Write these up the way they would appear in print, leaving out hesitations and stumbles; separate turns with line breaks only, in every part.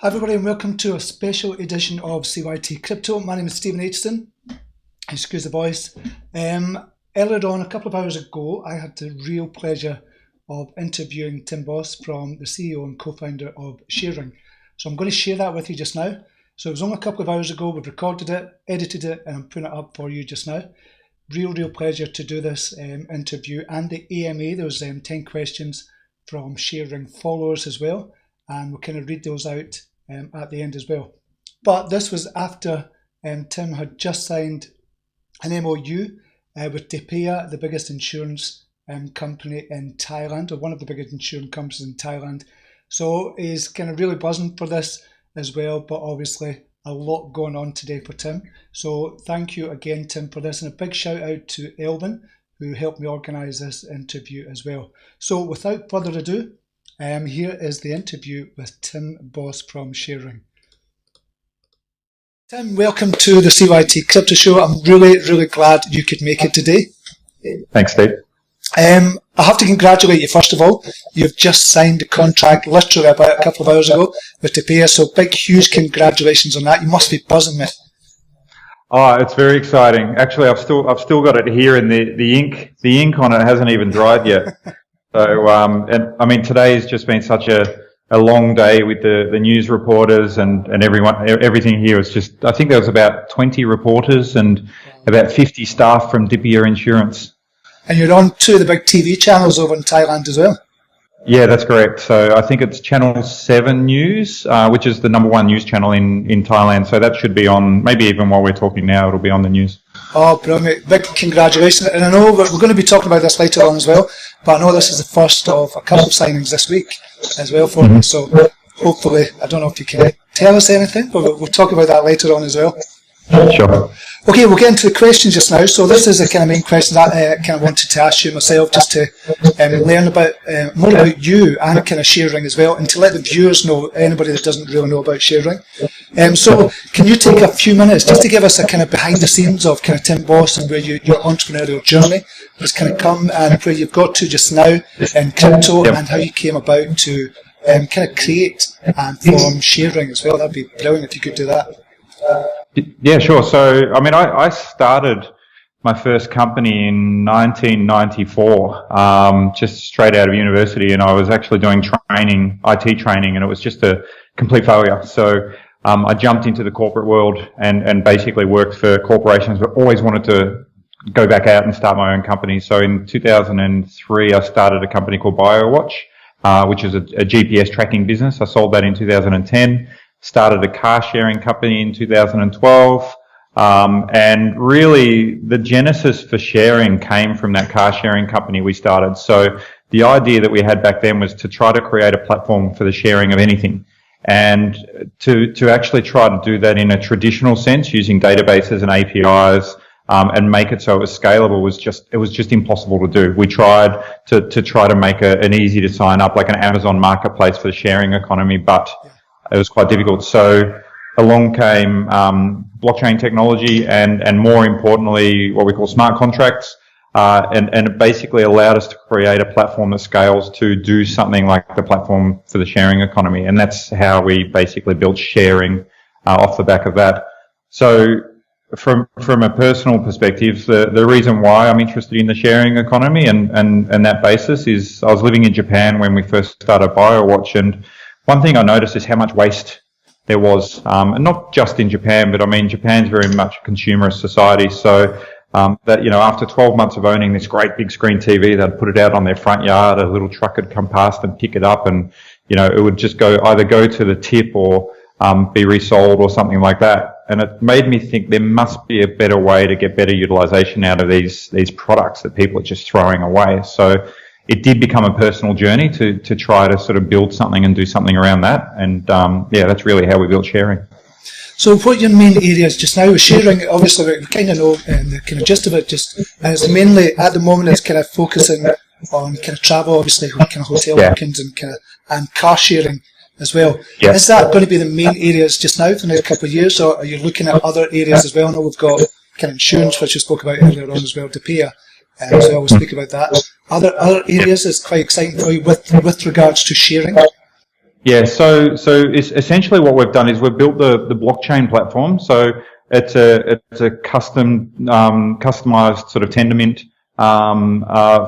Hi everybody and welcome to a special edition of CYT-Crypto. My name is Stephen Aitchison. Excuse the voice. Earlier on, a couple of hours ago, I had the real pleasure of interviewing Tim Bos from the CEO and co-founder of ShareRing. So I'm going to share that with you just now. So it was only a couple of hours ago, we've recorded it, edited it, and I'm putting it up for you just now. Real pleasure to do this interview, and the AMA. There was 10 questions from ShareRing followers as well, and we'll kind of read those out at the end as well. But this was after Tim had just signed an MOU with Dhipaya, the biggest insurance company in Thailand, or one of the biggest insurance companies in Thailand. So he's kind of really buzzing for this as well, but obviously a lot going on today for Tim. So thank you again, Tim, for this, and a big shout out to Elvin, who helped me organise this interview as well. So without further ado, here is the interview with Tim Bos from ShareRing. Tim, welcome to the CYT-Crypto show. I'm really glad you could make it today.
Thanks, Steve.
I have to congratulate you first of all. You've just signed a contract literally about a couple of hours ago with Dhipaya, so big, huge congratulations on that. You must be buzzing, mate.
Oh, it's very exciting. Actually, I've still got it here, and the ink on it hasn't even dried yet. So, and I mean, today's just been such a long day with the news reporters and everything here. It's just, I think there was about 20 reporters and about 50 staff from Dhipaya Insurance. And
you're on two of the big TV channels over in Thailand as well.
Yeah, that's correct. So I think it's Channel 7 News, which is the #1 news channel in Thailand. So that should be on, maybe even while we're talking now, it'll be on the news.
Oh, brilliant. Big congratulations. And I know we're going to be talking about this later on as well, but I know this is the first of a couple of signings this week as well for me. So hopefully, I don't know if you can tell us anything, but we'll talk about that later on as well.
Sure.
Okay, we'll get into the questions just now. So this is the kind of main question that I kind of wanted to ask you myself, just to learn about more about you and kind of ShareRing as well, and to let the viewers know, anybody that doesn't really know about ShareRing. So can you take a few minutes just to give us a kind of behind the scenes of kind of Tim Bos and where your entrepreneurial journey has kind of come and where you've got to just now in crypto, and how you came about to kind of create and form ShareRing as well? That'd be brilliant if you could do that.
Yeah, sure. So, I mean, I started my first company in 1994, just straight out of university, and I was actually doing training, IT training, and it was just a complete failure. So, I jumped into the corporate world and basically worked for corporations, but always wanted to go back out and start my own company. So in 2003, I started a company called BioWatch, which is a GPS tracking business. I sold that in 2010. Started a car sharing company in 2012, and really the genesis for sharing came from that car sharing company we started. So the idea that we had back then was to try to create a platform for the sharing of anything, and to actually try to do that in a traditional sense using databases and APIs, and make it so it was scalable was just impossible to do. We tried to try to make an easy to sign up, like an Amazon marketplace for the sharing economy, but it was quite difficult. So along came blockchain technology and more importantly, what we call smart contracts, and it basically allowed us to create a platform that scales to do something like the platform for the sharing economy. And that's how we basically built ShareRing off the back of that. So from a personal perspective, the reason why I'm interested in the sharing economy and that basis is I was living in Japan when we first started BioWatch, and one thing I noticed is how much waste there was, and not just in Japan, but I mean, Japan's very much a consumerist society. So, that, you know, after 12 months of owning this great big screen TV, they'd put it out on their front yard, a little truck would come past and pick it up, and, you know, it would just either go to the tip or, be resold or something like that. And it made me think there must be a better way to get better utilization out of these products that people are just throwing away. So, it did become a personal journey to try to sort of build something and do something around that. And, yeah, that's really how we built ShareRing.
So what your main areas just now is ShareRing? Obviously, we kind of know the kind of gist of it, just as mainly at the moment it's kind of focusing on kind of travel, obviously, kind of hotel bookings and car sharing as well. Yeah. Is that going to be the main areas just now for the next couple of years, or are you looking at other areas as well? I know we've got kind of insurance, which we spoke about earlier on as well, Dhipaya. So I will speak about that. Other areas that's quite exciting for you with regards to sharing?
Yeah, so it's essentially what we've done is we've built the blockchain platform. So it's a customized sort of Tendermint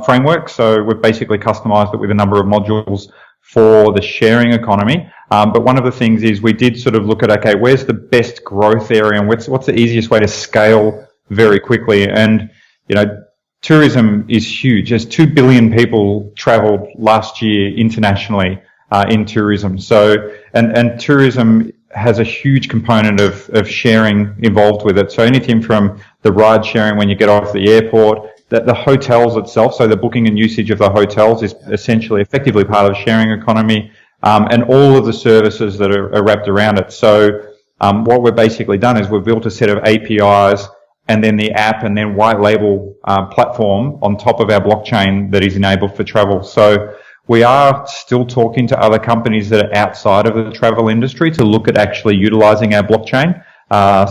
framework. So we've basically customized it with a number of modules for the sharing economy. But one of the things is we did sort of look at, okay, where's the best growth area and what's the easiest way to scale very quickly? And, you know, tourism is huge. There's 2 billion people traveled last year internationally in tourism. So, and tourism has a huge component of sharing involved with it. So anything from the ride sharing when you get off the airport, the hotels itself, so the booking and usage of the hotels is essentially effectively part of the sharing economy, and all of the services that are wrapped around it. So what we've basically done is we've built a set of APIs and then the app and then white label platform on top of our blockchain that is enabled for travel. So we are still talking to other companies that are outside of the travel industry to look at actually utilizing our blockchain.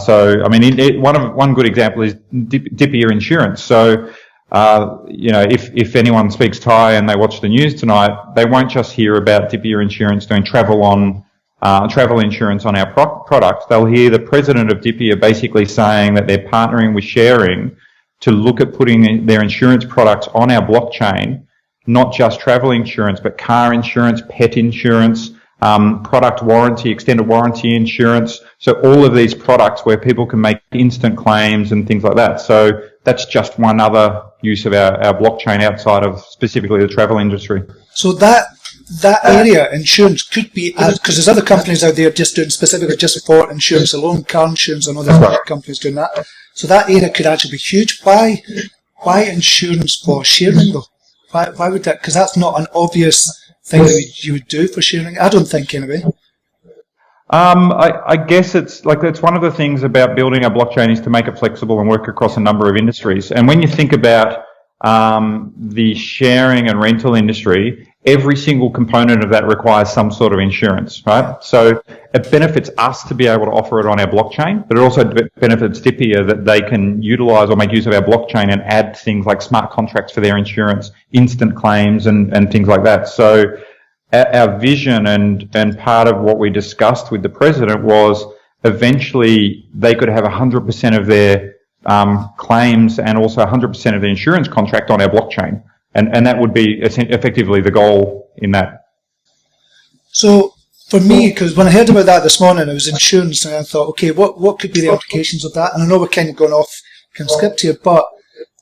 So, I mean, one good example is Dhipaya Insurance. So, you know, if anyone speaks Thai and they watch the news tonight, they won't just hear about Dhipaya Insurance doing travel insurance on our product. They'll hear the president of Dhipaya basically saying that they're partnering with ShareRing to look at putting their insurance products on our blockchain, not just travel insurance, but car insurance, pet insurance, product warranty, extended warranty insurance. So all of these products where people can make instant claims and things like that. So that's just one other use of our blockchain outside of specifically the travel industry.
So that area, insurance, could be, because there's other companies out there just doing specifically just for insurance alone, car insurance, I know there's other companies doing that. So that area could actually be huge. Why insurance for sharing though? Why would that? Because that's not an obvious thing that you would do for sharing. I don't think, anyway.
I guess it's one of the things about building a blockchain is to make it flexible and work across a number of industries. And when you think about the sharing and rental industry, every single component of that requires some sort of insurance, right? So it benefits us to be able to offer it on our blockchain, but it also benefits Dhipaya that they can utilize or make use of our blockchain and add things like smart contracts for their insurance, instant claims and things like that. So our vision and part of what we discussed with the president was eventually they could have 100% of their claims and also 100% of the insurance contract on our blockchain. And that would be effectively the goal in that.
So for me, because when I heard about that this morning, it was insurance, and I thought, okay, what could be the implications of that? And I know we're kind of going off script here, but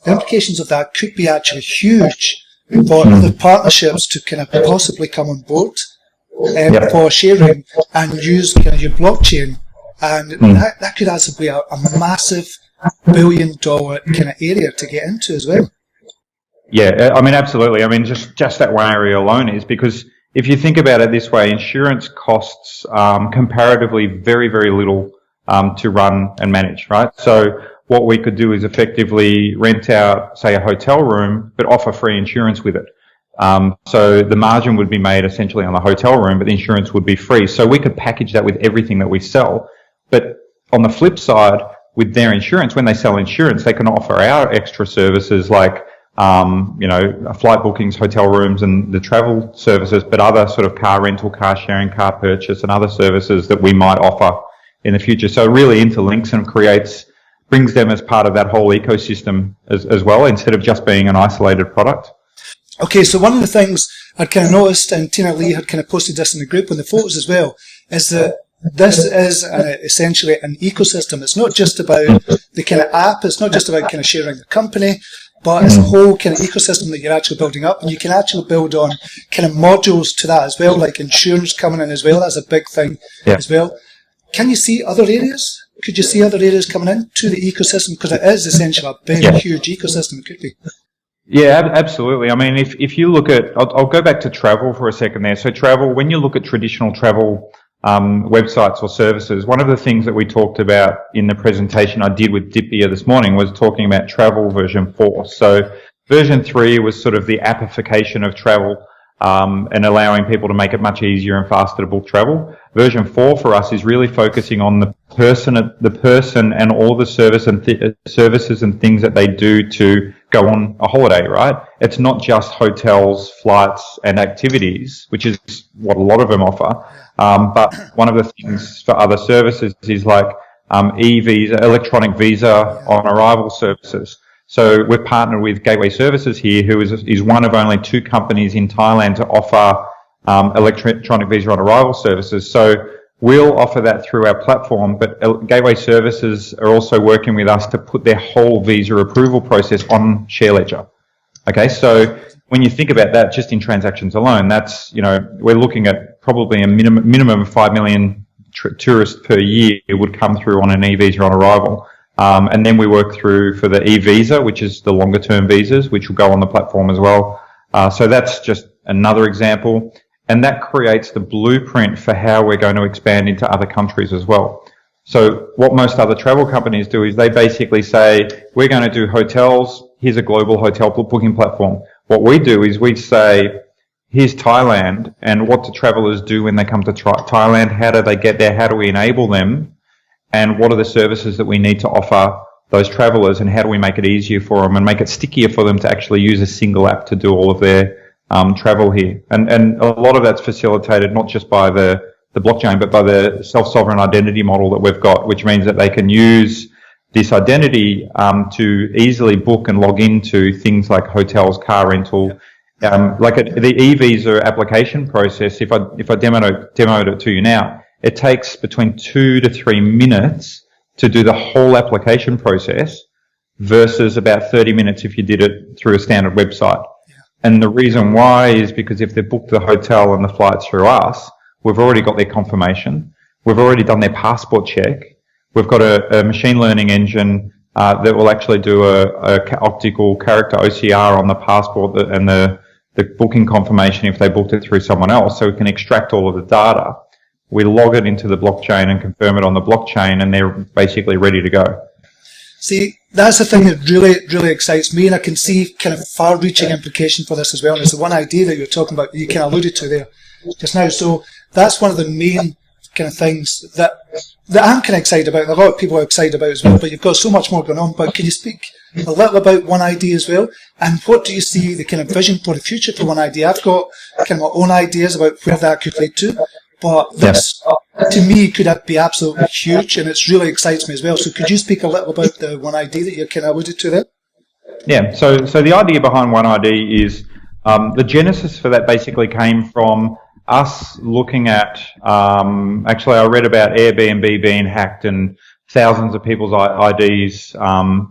the implications of that could be actually huge for other partnerships to kind of possibly come on board for sharing and use kind of your blockchain. And that could actually be a massive $1 billion kind of area to get into as well.
Yeah, I mean, absolutely. I mean, just that one area alone is because if you think about it this way, insurance costs comparatively very, very little to run and manage, right? So what we could do is effectively rent out, say, a hotel room, but offer free insurance with it. So the margin would be made essentially on the hotel room, but the insurance would be free. So we could package that with everything that we sell. But on the flip side, with their insurance, when they sell insurance, they can offer our extra services like flight bookings, hotel rooms, and the travel services, but other sort of car rental, car sharing, car purchase, and other services that we might offer in the future. So it really interlinks and brings them as part of that whole ecosystem as well, instead of just being an isolated product.
Okay, so one of the things I'd kind of noticed, and Tina Lee had kind of posted this in the group on the photos as well, is that this is essentially an ecosystem. It's not just about the kind of app, it's not just about kind of sharing the company, but it's a whole kind of ecosystem that you're actually building up, and you can actually build on kind of modules to that as well, like insurance coming in as well. That's a big thing as well. Can you see other areas? Could you see other areas coming into the ecosystem? Because it is essentially a big, huge ecosystem. It could be.
Yeah, absolutely. I mean, if you look at, I'll go back to travel for a second there. So travel, when you look at traditional travel websites or services, one of the things that we talked about in the presentation I did with Dhipaya this morning was talking about travel version 4. So version 3 was sort of the appification of travel and allowing people to make it much easier and faster to book travel. Version 4 for us is really focusing on the person and all the services and things that they do to go on a holiday, right? It's not just hotels, flights, and activities, which is what a lot of them offer. But one of the things for other services is like e-visa, electronic visa on arrival services. So we've partnered with Gateway Services here, who is one of only 2 companies in Thailand to offer electronic visa on arrival services. So we'll offer that through our platform, but Gateway Services are also working with us to put their whole visa approval process on ShareLedger. Okay, so when you think about that, just in transactions alone, that's, we're looking at probably a minimum of 5 million tourists per year would come through on an e-visa on arrival. And then we work through for the e-visa, which is the longer term visas, which will go on the platform as well. So that's just another example. And that creates the blueprint for how we're going to expand into other countries as well. So what most other travel companies do is they basically say, we're going to do hotels. Here's a global hotel booking platform. What we do is we say, here's Thailand, and what do travelers do when they come to Thailand? How do they get there? How do we enable them? And what are the services that we need to offer those travelers, and how do we make it easier for them and make it stickier for them to actually use a single app to do all of their travel here? And a lot of that's facilitated not just by the blockchain, but by the self-sovereign identity model that we've got, which means that they can use this identity to easily book and log into things like hotels, car rental. The e-visa application process, if I demoed it to you now, it takes between 2 to 3 minutes to do the whole application process versus about 30 minutes if you did it through a standard website. Yeah. And the reason why is because if they book the hotel and the flights through us, we've already got their confirmation. We've already done their passport check. We've got a machine learning engine that will actually do a optical character OCR on the passport and the booking confirmation if they booked it through someone else. So we can extract all of the data. We log it into the blockchain and confirm it on the blockchain, and they're basically ready to go.
See, that's the thing that really excites me, and I can see kind of far-reaching implication for this as well. And it's the OneID that you're talking about, you kind of alluded to there just now. So that's one of the main kind of things that I'm kind of excited about. A lot of people are excited about as well, but you've got so much more going on. But can you speak a little about OneID as well? And what do you see the kind of vision for the future for OneID? I've got kind of my own ideas about where that could lead to. But this, to me, could be absolutely huge, and it really excites me as well. So could you speak a little about the OneID that you kind of alluded to there?
Yeah, so the idea behind OneID is the genesis for that basically came from us looking at, actually I read about Airbnb being hacked and thousands of people's IDs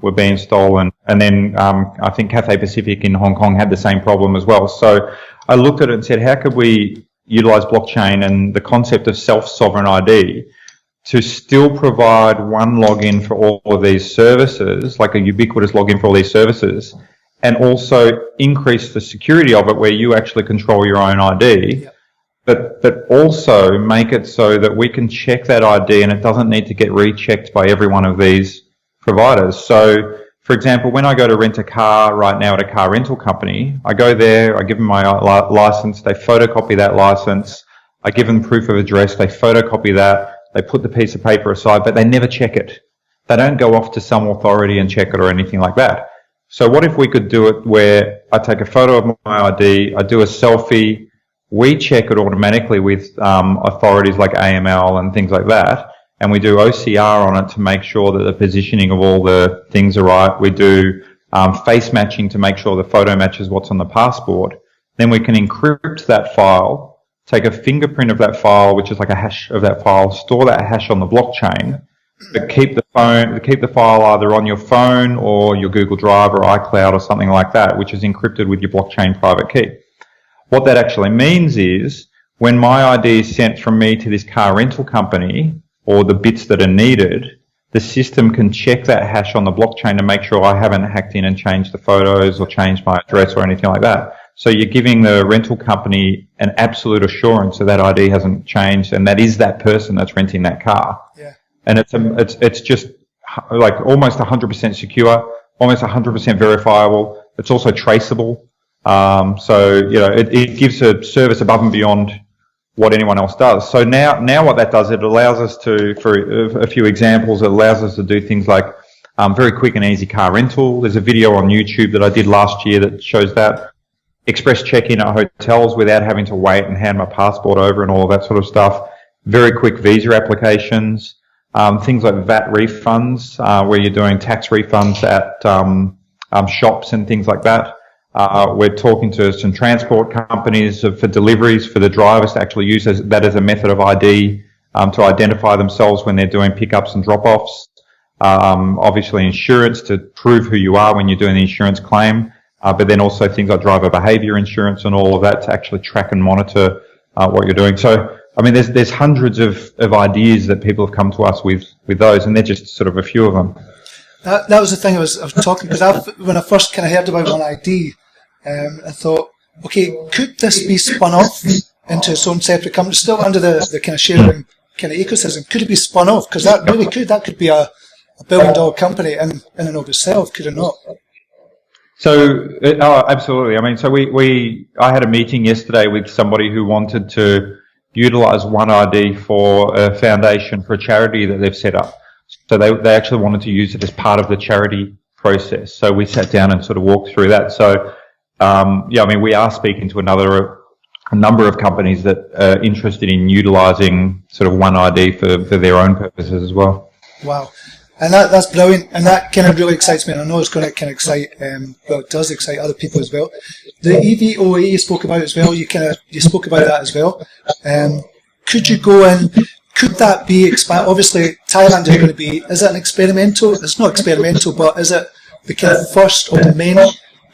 were being stolen, and then I think Cathay Pacific in Hong Kong had the same problem as well. So I looked at it and said, how could we utilize blockchain and the concept of self-sovereign ID to still provide one login for all of these services, like a ubiquitous login for all these services, and also increase the security of it where you actually control your own ID, but also make it so that we can check that ID and it doesn't need to get rechecked by every one of these providers. So, for example, when I go to rent a car right now at a car rental company, I go there, I give them my license, they photocopy that license, I give them proof of address, they photocopy that, they put the piece of paper aside, but they never check it. They don't go off to some authority and check it or anything like that. So what if we could do it where I take a photo of my ID, I do a selfie, we check it automatically with authorities like AML and things like that, and we do OCR on it to make sure that the positioning of all the things are right. We do face matching to make sure the photo matches what's on the passport. Then we can encrypt that file, take a fingerprint of that file, which is like a hash of that file, store that hash on the blockchain, but keep the file either on your phone or your Google Drive or iCloud or something like that, which is encrypted with your blockchain private key. What that actually means is when my ID is sent from me to this car rental company, or the bits that are needed, the system can check that hash on the blockchain to make sure I haven't hacked in and changed the photos or changed my address or anything like that. So you're giving the rental company an absolute assurance that ID hasn't changed and that is that person that's renting that car. Yeah. And it's just like almost 100% secure, almost 100% verifiable. It's also traceable. So, it gives a service above and beyond what anyone else does. So now what that does, it allows us to, for a few examples, it allows us to do things like Very quick and easy car rental. There's a video on YouTube that I did last year that shows that. Express check-in at hotels without having to wait and hand my passport over and all of that sort of stuff. Very quick visa applications. Things like VAT refunds, where you're doing tax refunds at shops and things like that. We're talking to some transport companies for deliveries for the drivers to actually use that as a method of ID to identify themselves when they're doing pickups and drop-offs. Obviously insurance to prove who you are when you're doing the insurance claim, but then also things like driver behaviour insurance and all of that to actually track and monitor what you're doing. So, I mean, there's hundreds of ideas that people have come to us with those, and they're just sort of a few of them.
That was the thing I was talking, because when I first kind of heard about OneID, I thought, okay, could this be spun off into its own separate company, still under the kind of ShareRing kind of ecosystem? Could it be spun off? Because that could be a $1 billion company in and of itself, could it not?
So, absolutely. I mean, so I had a meeting yesterday with somebody who wanted to utilize OneID for a foundation for a charity that they've set up. So they actually wanted to use it as part of the charity process. So we sat down and sort of walked through that. So, yeah, I mean, we are speaking to a number of companies that are interested in utilizing sort of OneID for their own purposes as well.
Wow. And that's brilliant, and that kind of really excites me, and I know it's going to kind of excite, well, it does excite other people as well. The eVOA you spoke about as well, you spoke about that as well. Could you go in, could that be obviously Thailand is going to be, is it an experimental? It's not experimental, but is it the kind of first of many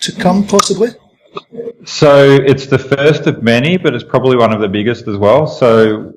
to come, possibly?
So it's the first of many, but it's probably one of the biggest as well. So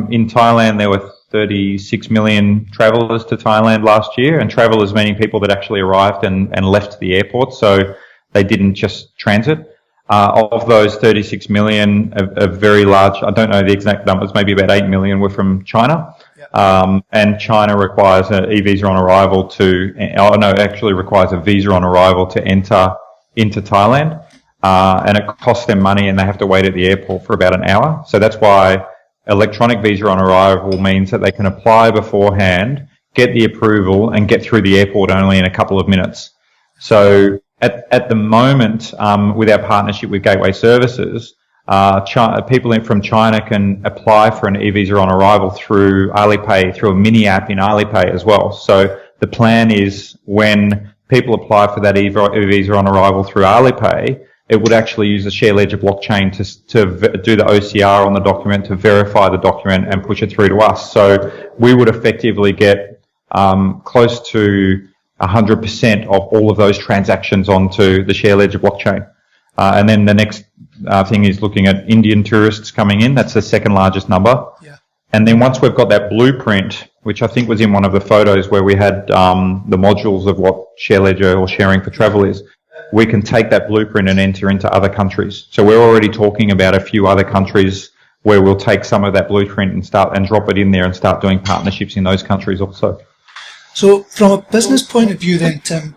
in Thailand there were 36 million travellers to Thailand last year, and travellers meaning people that actually arrived and left the airport, so they didn't just transit. Of those 36 million, a very large, I don't know the exact numbers, maybe about 8 million were from China. Yeah. And China requires an e-visa on arrival requires a visa on arrival to enter into Thailand. And it costs them money, and they have to wait at the airport for about an hour. So that's why electronic visa on arrival means that they can apply beforehand, get the approval, and get through the airport only in a couple of minutes. So at the moment, with our partnership with Gateway Services, people from China can apply for an e-visa on arrival through Alipay, through a mini app in Alipay as well. So the plan is when people apply for that e-visa on arrival through Alipay, it would actually use the share ledger blockchain to do the OCR on the document, to verify the document and push it through to us. So we would effectively get close to 100% of all of those transactions onto the share ledger blockchain. And then the next thing is looking at Indian tourists coming in. That's the second largest number. Yeah. And then once we've got that blueprint, which I think was in one of the photos where we had the modules of what share ledger or sharing for travel is, we can take that blueprint and enter into other countries. So we're already talking about a few other countries where we'll take some of that blueprint and drop it in there and start doing partnerships in those countries also. So
from a business point of view then, Tim,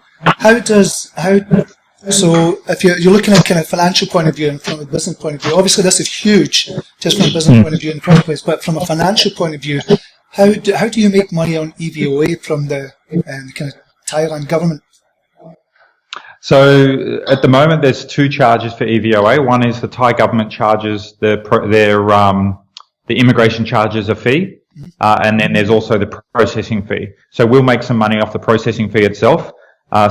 so if you're looking at kind of financial point of view and from a business point of view, obviously this is huge just from a business point of view in the first place, but from a financial point of view, how do you make money on eVOA from the kind of Thailand government?
So at the moment, there's two charges for eVOA. One is the Thai government charges the immigration charges a fee, and then there's also the processing fee. So we'll make some money off the processing fee itself.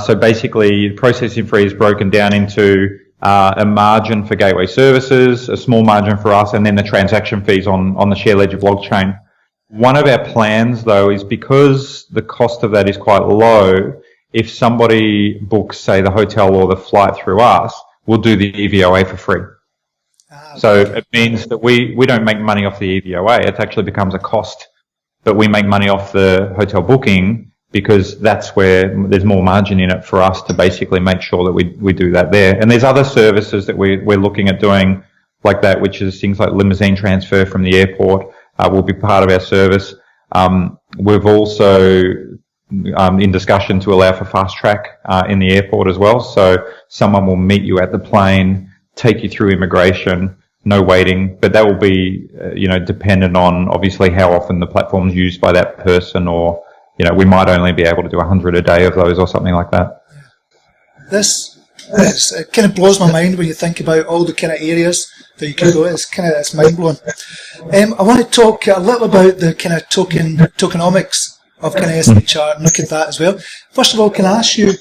So basically, the processing fee is broken down into a margin for Gateway Services, a small margin for us, and then the transaction fees on the share ledger blockchain. One of our plans, though, is because the cost of that is quite low, if somebody books, say, the hotel or the flight through us, we'll do the eVOA for free. So it means that we don't make money off the eVOA. It actually becomes a cost, but we make money off the hotel booking because that's where there's more margin in it for us to basically make sure that we do that there. And there's other services that we're looking at doing like that, which is things like limousine transfer from the airport will be part of our service. We've also in discussion to allow for fast track in the airport as well. So someone will meet you at the plane, take you through immigration, no waiting, but that will be dependent on obviously how often the platform's used by that person or we might only be able to do 100 a day of those or something like that.
It kind of blows my mind when you think about all the kind of areas that you can go. It's mind blowing. I want to talk a little about the kind of tokenomics of kind of SHR and look at that as well. First of all, can I ask you,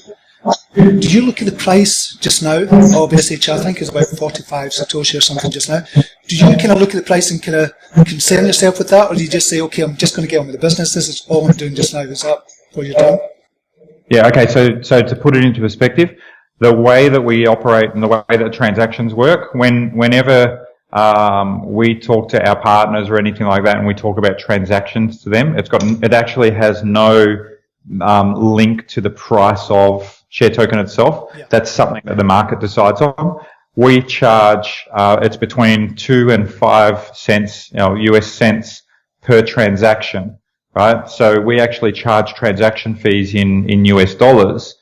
do you look at the price just now of SHR? I think it's about 45 Satoshi or something just now. Do you kind of look at the price and kind of concern yourself with that, or do you just say, okay, I'm just going to get on with the business, this is all I'm doing just now? Is that what you're doing?
Yeah, okay, so to put it into perspective, the way that we operate and the way that transactions work, whenever we talk to our partners or anything like that and we talk about transactions to them, it actually has no link to the price of share token itself. Yeah. That's something that the market decides on. We charge, it's between 2 and 5 cents, US cents per transaction, right? So we actually charge transaction fees in US dollars.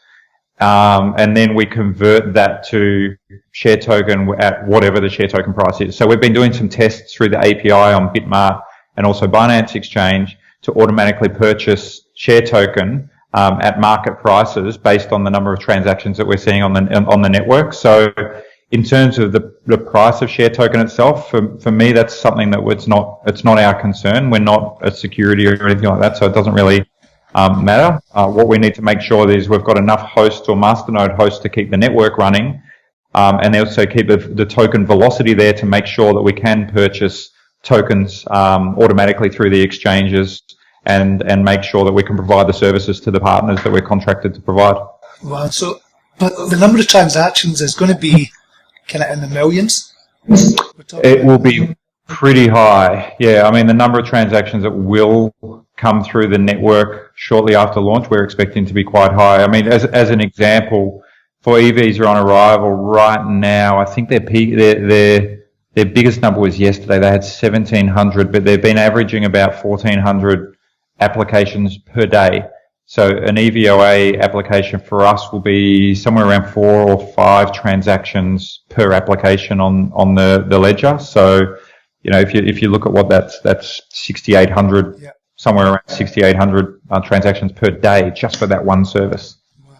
And then we convert that to share token at whatever the share token price is. So we've been doing some tests through the API on Bitmart and also Binance Exchange to automatically purchase share token at market prices based on the number of transactions that we're seeing on the network. So in terms of the price of share token itself, for me, that's something that it's not our concern. We're not a security or anything like that, so it doesn't really matter. What we need to make sure is we've got enough hosts or masternode hosts to keep the network running, and they also keep the token velocity there to make sure that we can purchase tokens automatically through the exchanges and make sure that we can provide the services to the partners that we're contracted to provide.
Wow. So, but the number of transactions is going to be kind of in the millions?
It will be pretty high. Yeah, I mean, the number of transactions that will come through the network shortly after launch, we're expecting to be quite high. I mean, as an example, for EVs are on arrival right now, I think their biggest number was yesterday. They had 1,700, but they've been averaging about 1,400 applications per day. So an eVOA application for us will be somewhere around 4 or 5 transactions per application on the ledger. So, if you look at what that's 6,800, yeah. Somewhere around 6,800 transactions per day just for that one service.
Wow.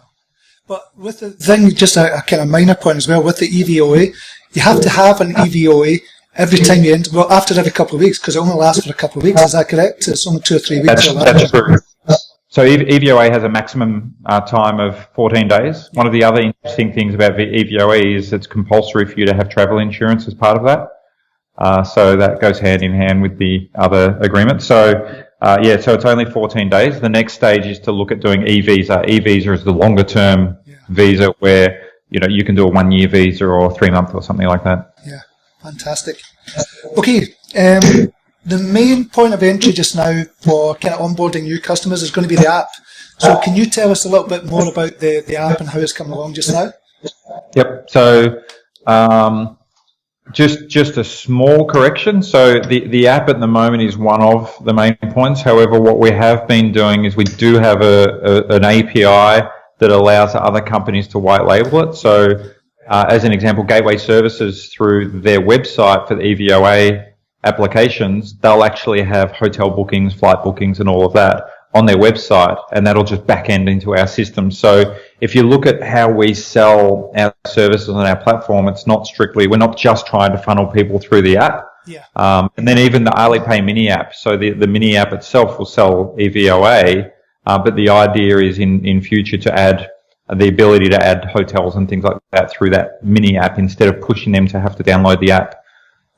But with the thing, just a kind of minor point as well, with the eVOA, you have to have an eVOA every time you enter, well, after every couple of weeks, because it only lasts for a couple of weeks. Is that correct? It's only 2 or 3 weeks.
That's true. So eVOA has a maximum time of 14 days. One of the other interesting things about the eVOA is it's compulsory for you to have travel insurance as part of that. So that goes hand in hand with the other agreement. So, so it's only 14 days. The next stage is to look at doing e-visa. E-visa is the longer term visa where, you can do a 1 year visa or 3 month or something like that.
Yeah, fantastic. Okay. The main point of entry just now for kind of onboarding new customers is going to be the app. So can you tell us a little bit more about the app and how it's coming along just now?
Yep. So, just a small correction. So the app at the moment is one of the main points. However, what we have been doing is we do have an API that allows other companies to white label it. So, as an example, Gateway Services through their website for the eVOA applications, they'll actually have hotel bookings, flight bookings, and all of that on their website, and that'll just back end into our system. So if you look at how we sell our services on our platform, it's not strictly, we're not just trying to funnel people through the app.
Yeah.
And then even the Alipay mini app. So the mini app itself will sell eVOA, but the idea is in future to add the ability to add hotels and things like that through that mini app instead of pushing them to have to download the app.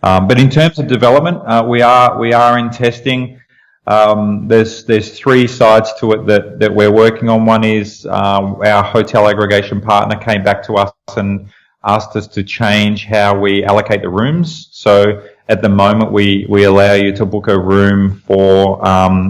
But in terms of development, we are in testing. There's 3 sides to it that we're working on. One is our hotel aggregation partner came back to us and asked us to change how we allocate the rooms. So at the moment, we allow you to book a room for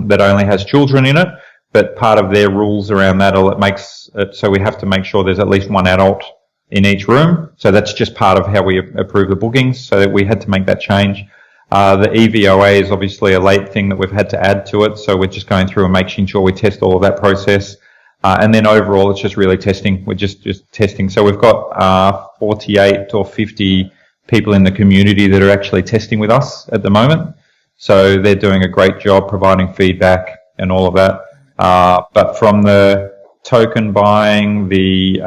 that only has children in it, but part of their rules around that, it makes it so we have to make sure there's at least 1 adult in each room. So that's just part of how we approve the bookings. So we had to make that change. The eVOA is obviously a late thing that we've had to add to it. So we're just going through and making sure we test all of that process. And then overall, it's just really testing. We're just testing. So we've got 48 or 50 people in the community that are actually testing with us at the moment. So they're doing a great job providing feedback and all of that. But from the token buying, the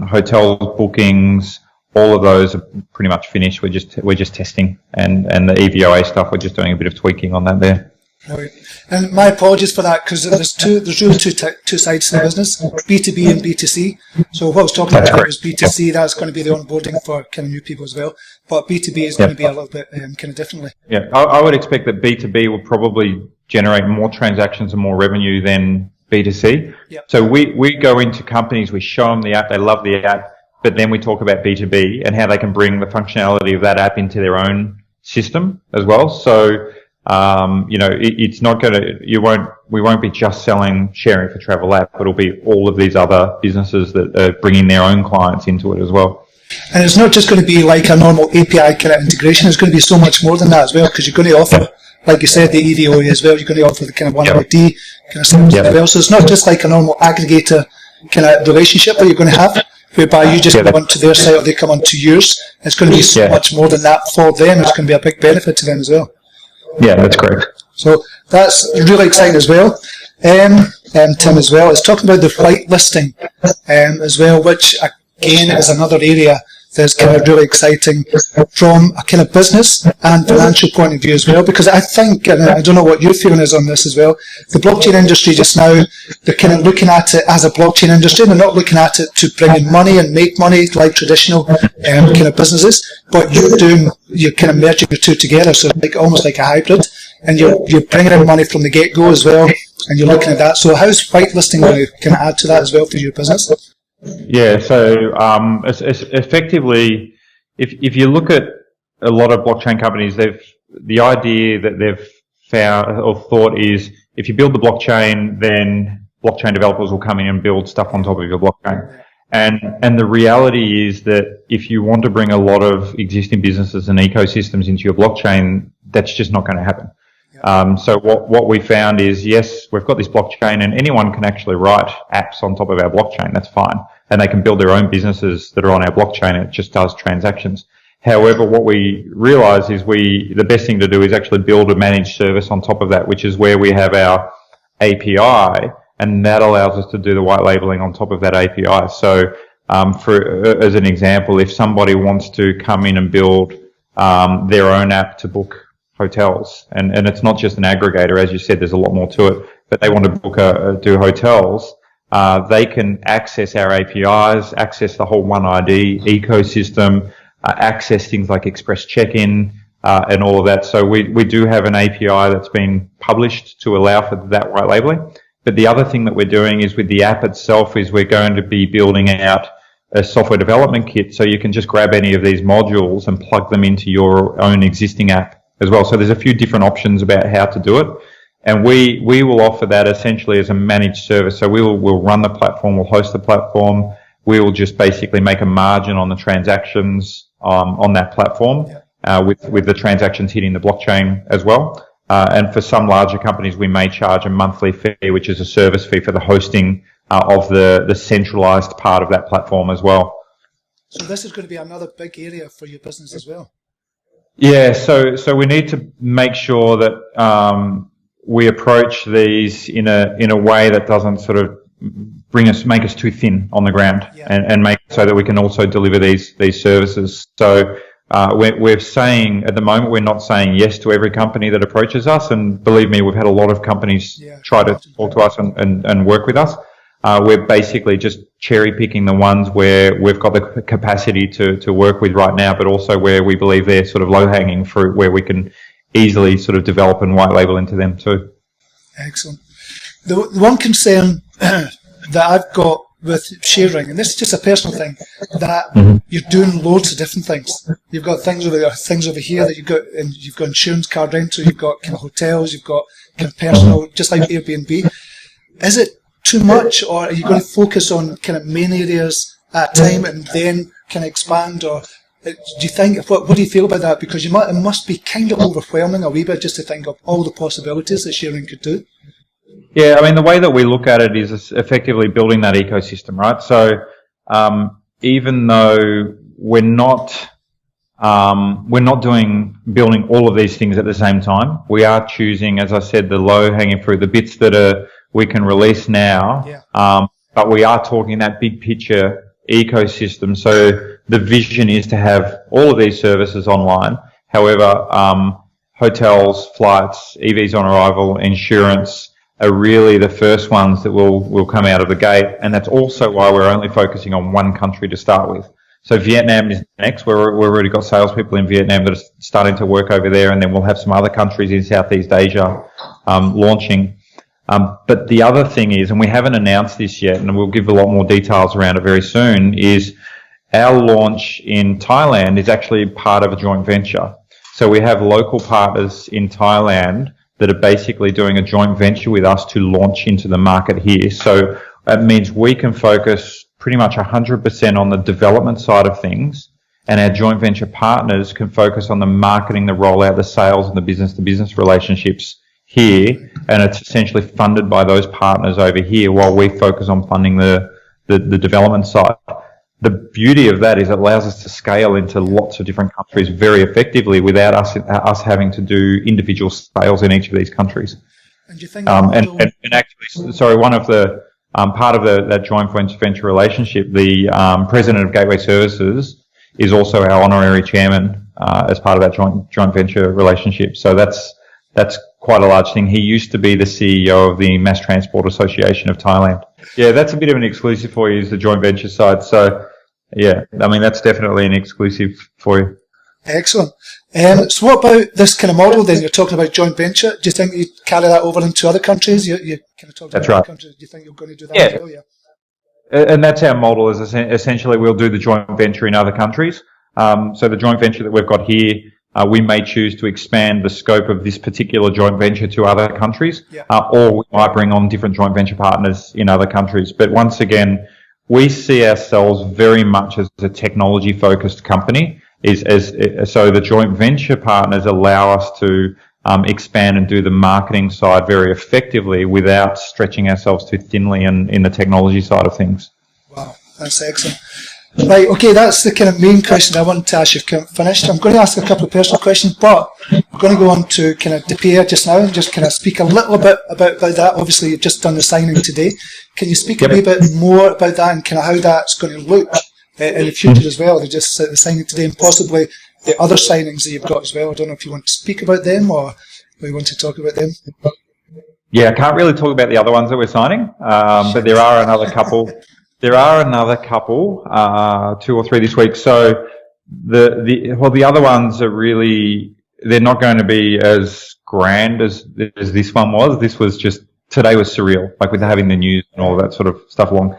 hotel bookings, all of those are pretty much finished. We're just testing, and the eVOA stuff, we're just doing a bit of tweaking on that there.
Right. And my apologies for that, because there's really two sides to the business, B2B and B2C. So what I was talking about was B2C, that's going to be the onboarding for kind of new people as well. But B2B is going to be a little bit kind of differently. Yeah,
I would expect that B2B will probably generate more transactions and more revenue than B2C. Yep. So we go into companies, we show them the app, they love the app, but then we talk about B2B and how they can bring the functionality of that app into their own system as well. So it's not going to, we won't be just selling Sharing for Travel app. It'll be all of these other businesses that are bringing their own clients into it as well.
And it's not just going to be like a normal API kind of integration. It's going to be so much more than that as well, because you're going to offer, like you said, the eVOA as well. You're going to offer the kind of OneID kind of stuff as well. So it's not just like a normal aggregator kind of relationship that you're going to have, whereby you just come onto their site or they come onto yours. It's going to be so much more than that for them. It's going to be a big benefit to them as well.
Yeah, that's correct.
So that's really exciting as well. Tim as well is talking about the whitelisting as well, which again is another area that's kind of really exciting from a kind of business and financial point of view as well, because I think, and I don't know what your feeling is on this as well, the blockchain industry just now, they're kind of looking at it as a blockchain industry. They're not looking at it to bring in money and make money like traditional kind of businesses, but you're kind of merging the two together, so like almost like a hybrid, and you're bringing in money from the get-go as well, and you're looking at that. So how's whitelisting going to kind of add to that as well for your business?
Yeah, so effectively, if you look at a lot of blockchain companies, the idea that they've found or thought is if you build the blockchain, then blockchain developers will come in and build stuff on top of your blockchain. And the reality is that if you want to bring a lot of existing businesses and ecosystems into your blockchain, that's just not going to happen. So what we found is, yes, we've got this blockchain and anyone can actually write apps on top of our blockchain. That's fine. And they can build their own businesses that are on our blockchain. It just does transactions. However, what we realize is the best thing to do is actually build a managed service on top of that, which is where we have our API, and that allows us to do the white labeling on top of that API. So, as an example, if somebody wants to come in and build, their own app to book hotels, and it's not just an aggregator, as you said, there's a lot more to it, but they want to book do hotels, they can access our APIs, access the whole OneID ecosystem, access things like express check-in, and all of that. So we do have an API that's been published to allow for that white labeling. But the other thing that we're doing is with the app itself is we're going to be building out a software development kit, so you can just grab any of these modules and plug them into your own existing app as well. So there's a few different options about how to do it. And we will offer that essentially as a managed service. So we'll run the platform, we'll host the platform, we will just basically make a margin on the transactions on that platform, with the transactions hitting the blockchain as well. And for some larger companies, we may charge a monthly fee, which is a service fee for the hosting of the centralized part of that platform as well.
So this is going to be another big area for your business as well.
Yeah, so we need to make sure that we approach these in a way that doesn't sort of make us too thin on the ground, and make it so that we can also deliver these services. So we're saying at the moment, we're not saying yes to every company that approaches us, and believe me, we've had a lot of companies try to talk to us and work with us. We're basically just cherry picking the ones where we've got the capacity to work with right now, but also where we believe they're sort of low hanging fruit, where we can easily sort of develop and white label into them too.
Excellent. The one concern that I've got with ShareRing, and this is just a personal thing, that you're doing loads of different things. You've got things over there, things over here that you've got insurance, car rental, you've got kind of hotels, you've got kind of personal, just like Airbnb. Is it too much, or are you going to focus on kind of main areas at a time and then kind of expand, or do you think, what do you feel about that? Because it must be kind of overwhelming a wee bit just to think of all the possibilities that ShareRing could do.
Yeah, I mean, the way that we look at it is effectively building that ecosystem, right? So even though we're not building all of these things at the same time, we are choosing, as I said, the low hanging fruit, the bits that we can release now.
Yeah.
But we are talking that big picture ecosystem. So the vision is to have all of these services online. However, hotels, flights, EVs on arrival, insurance are really the first ones that will come out of the gate. And that's also why we're only focusing on one country to start with. So Vietnam is next. We've already got salespeople in Vietnam that are starting to work over there, and then we'll have some other countries in Southeast Asia launching. But the other thing is, and we haven't announced this yet, and we'll give a lot more details around it very soon, is our launch in Thailand is actually part of a joint venture. So we have local partners in Thailand that are basically doing a joint venture with us to launch into the market here. So that means we can focus pretty much 100% on the development side of things, and our joint venture partners can focus on the marketing, the rollout, the sales, and the business-to-business relationships here, and it's essentially funded by those partners over here while we focus on funding the development side. The beauty of that is it allows us to scale into lots of different countries very effectively without us having to do individual sales in each of these countries.
And do you think
and actually, sorry, one of the part of that joint venture relationship, the president of Gateway Services is also our honorary chairman as part of that joint venture relationship. So that's quite a large thing. He used to be the CEO of the Mass Transport Association of Thailand. Yeah, that's a bit of an exclusive for you, is the joint venture side. So, yeah, I mean, that's definitely an exclusive for you.
Excellent. So what about this kind of model then? You're talking about joint venture. Do you think you carry that over into other countries? You kind of talked about other countries. Do you think you're going to do that as well? Yeah.
And that's our model, is essentially we'll do the joint venture in other countries. So the joint venture that we've got here, we may choose to expand the scope of this particular joint venture to other countries, or we might bring on different joint venture partners in other countries. But once again, we see ourselves very much as a technology-focused company. So the joint venture partners allow us to expand and do the marketing side very effectively without stretching ourselves too thinly in the technology side of things.
Wow, that's excellent. Right, okay, that's the kind of main question I wanted to ask. You've kind of finished. I'm going to ask a couple of personal questions, but we're going to go on to kind of Dhipaya just now and just kind of speak a little bit about that. Obviously, you've just done the signing today. Can you speak a wee bit more about that and kind of how that's going to look in the future as well? Just the signing today and possibly the other signings that you've got as well. I don't know if you want to speak about them or we want to talk about them.
Yeah, I can't really talk about the other ones that we're signing, but there are another couple. There are another couple, 2 or 3 this week. So the other ones are really, they're not going to be as grand as this one was. This was just, today was surreal, like with having the news and all that sort of stuff along.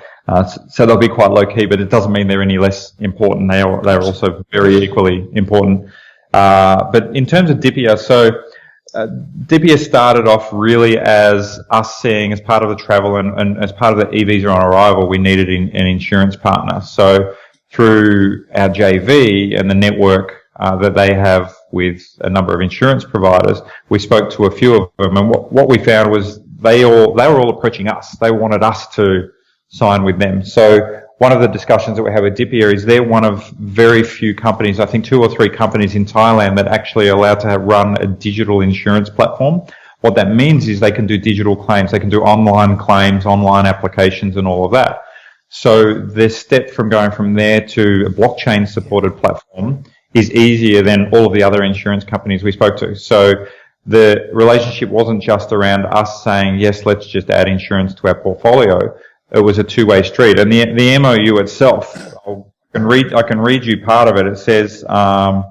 So they'll be quite low key, but it doesn't mean they're any less important. They're also very equally important. But in terms of Dhipaya, so Dhipaya started off really as us seeing, as part of the travel and as part of the EVs on arrival, we needed an insurance partner. So through our JV and the network that they have with a number of insurance providers, we spoke to a few of them, and what we found was they were all approaching us. They wanted us to sign with them. So one of the discussions that we have with Dhipaya is they're one of very few companies, I think 2 or 3 companies in Thailand that actually are allowed to run a digital insurance platform. What that means is they can do digital claims, they can do online claims, online applications and all of that. So the step from going from there to a blockchain supported platform is easier than all of the other insurance companies we spoke to. So the relationship wasn't just around us saying, yes, let's just add insurance to our portfolio. It was a two-way street, and the MOU itself, I can read you part of it. It says, ShareRing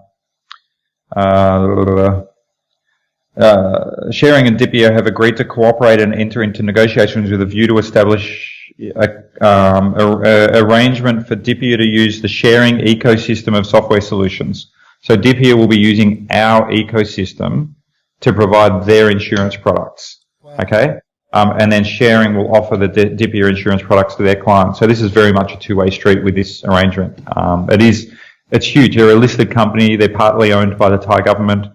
and Dhipaya have agreed to cooperate and enter into negotiations with a view to establish arrangement for Dhipaya to use the ShareRing ecosystem of software solutions. So Dhipaya will be using our ecosystem to provide their insurance products. Wow. Okay. And then ShareRing will offer the Dhipaya insurance products to their clients. So this is very much a two-way street with this arrangement. It's huge. They're a listed company. They're partly owned by the Thai government.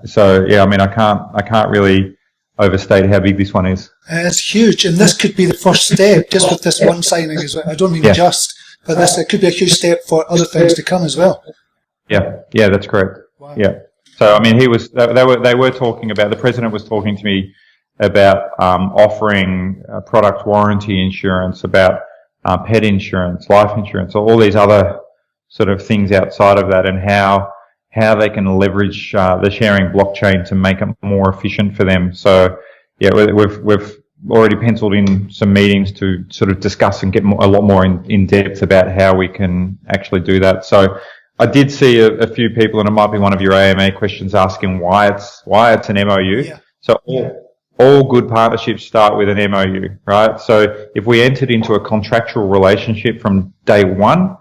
So yeah, I mean, I can't really overstate how big this one is.
It's huge, and this could be the first step just with this one signing as well. I don't mean just, but it could be a huge step for other things to come as well.
Yeah, that's correct.
Wow.
Yeah. So I mean, they were talking about, the president was talking to me about offering product warranty insurance, about pet insurance, life insurance, all these other sort of things outside of that, and how they can leverage the sharing blockchain to make it more efficient for them. So yeah, we've already penciled in some meetings to sort of discuss and get a lot more in depth about how we can actually do that. So I did see a few people, and it might be one of your AMA questions, asking why it's an MOU.
Yeah.
So all good partnerships start with an MOU, right? So if we entered into a contractual relationship from day one,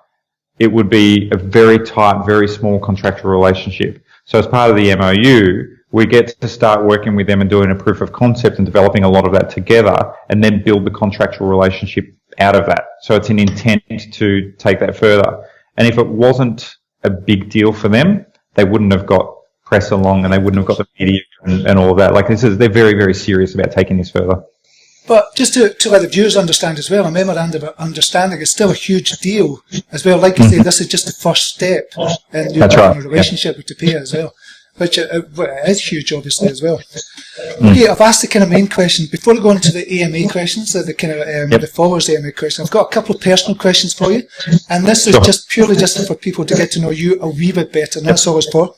it would be a very tight, very small contractual relationship. So as part of the MOU, we get to start working with them and doing a proof of concept and developing a lot of that together, and then build the contractual relationship out of that. So it's an intent to take that further. And if it wasn't a big deal for them, they wouldn't have got press along, and they wouldn't have got the media and all of that. Like they're very, very serious about taking this further.
But just to let the viewers understand as well, a memorandum of understanding is still a huge deal as well. Like you say, this is just the first step in your relationship with Dhipaya as well, which is huge, obviously, as well. Okay, I've asked the kind of main question. Before we go into the AMA questions, the kind of the followers AMA question, I've got a couple of personal questions for you, and this is just purely for people to get to know you a wee bit better, and that's all it's for.